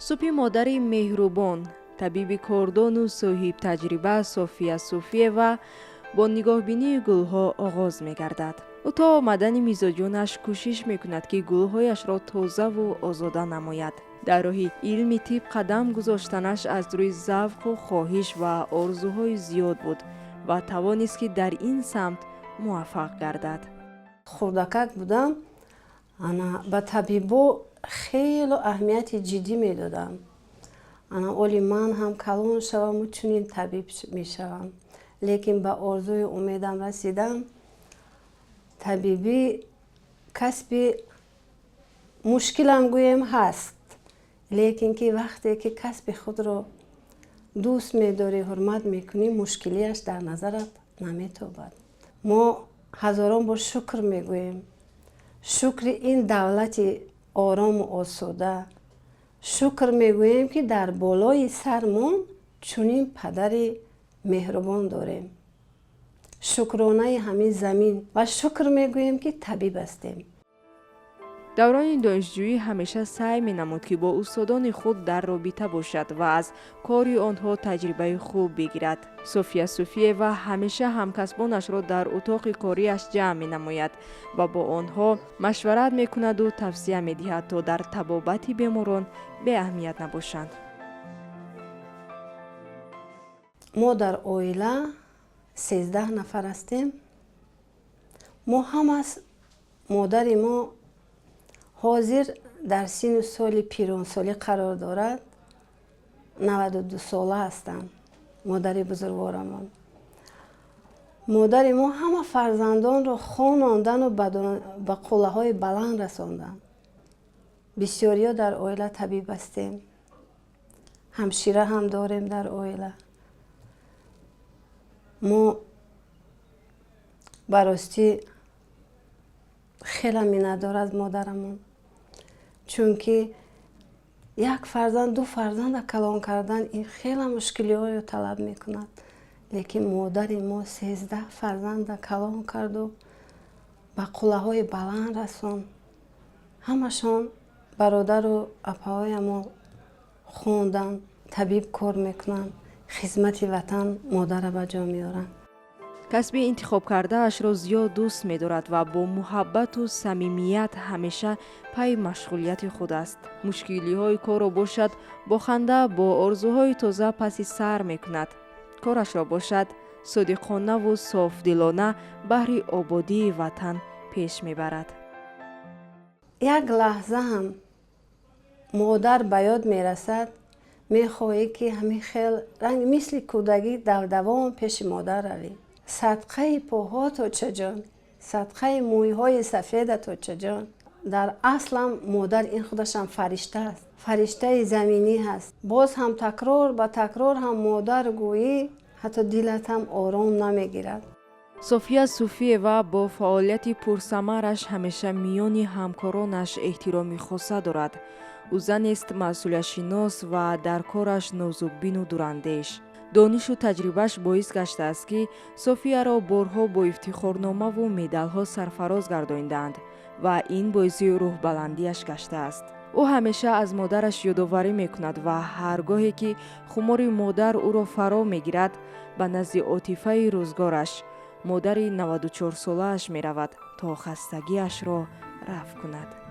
سوپی مادری مهربان، طبیب کردان و صاحب تجربه صوفیا صوفیه با نگاه بینی گلها آغاز می گردد. او تا آمدن میزاجانش کوشش می کند که گلهایش را تازه و آزاده نماید. در راه علم طب قدم گذاشتنش از روی ذوق و خواهش و آرزوهای زیاد بود و توانست که در این سمت موفق گردد. خردکک بودم، به طبیبو خیلی اهمیت جدی می دادم. اولی من هم کلان شوم و چنین طبیب می شوم. لیکن به آرزوی امیدم رسیدم. طبیبی کسبی مشکلم گویم هست، لیکن که وقتی که کسب خود رو دوست می داری، حرمت می کنی، مشکلیش در نظرت نمی تابد. ما هزاران بار شکر می گوییم. شکر این دولت آرام و آسوده. شکر می گوییم که در بالای سرمون چنین پدر مهربان داریم. شکرانه همین زمین و شکر می گوییم که طبیب هستیم. دوران دانشجویی همیشه سعی می نمود که با استادان خود در رابطه باشد و از کاری آنها تجربه خوب بگیرد. صوفیا صوفیه و همیشه همکسبانش را در اتاق کاریش جمع می نماید و با آنها مشورت می کند و توصیه می دهد تا در طبابت بیماران به اهمیت نباشند. ما در عائله 13 نفر هستیم. ما هم از مادر ما حاضر در سن و سال پیرانسالی قرار دارد. 92 ساله هستند. مادر بزرگوارمان. مادر ما همه فرزندان را خواندن و به قله های بلند رساندند. بسیاری در عائله طبیب هستیم. همشیره هم داریم در عائله. ما براستی خیلی منتدار از مادرمون، چون که یک فرزند 2 فرزند کلان کردن این خیلی مشکلی های طلب میکند. لیکن مادر ما 13 فرزند کلان کرد و به قله های بلند رساند. همشان برادر و اپاهای ما خوندن، طبیب کار میکنن، خدمت وطن مادر به جا میارن. کسب انتخاب کرده اش را زیاد دوست می دارد و با محبت و صمیمیت همیشه پای مشغولیت خود است. مشکلی های کار را باشد با خنده، با آرزوهای تازه پس سر می کند. کارش را باشد صادقانه و صاف دلانه بهر آبادی وطن پیش می برد. یک لحظه هم مادر به یاد می رسد، می خواهی که همین خیل رنگ مثل کودکی دوام پیش مادر روی. صدقه پاها تو چه جان، صدقه مویهای سفید تو چه جان. در اصلا مادر این خودش هم فرشته است، فرشته زمینی هست. باز هم تکرار به تکرار هم مادر گویی، حتی دلت هم آرام نمیگیرد. صوفیا صوفیه و با فعالیت پرثمرش همیشه میان همکارانش احترامی خاصه دارد. او زن است مسئولیت شناس و در کارش نازکبین و دوراندیش. دانش و تجربهش باعث گشته است که صوفیا را بارها با افتخارنامه و مدال‌ها سرفراز گردانیدند و این باعث روح بلندیش گشته است. او همیشه از مادرش یادآوری میکند و هرگاهی که خمار مادر او را فرا میگیرد به نزد عاطفه روزگارش، مادر 94 ساله اش می رود تا خستگیش را رفع کند.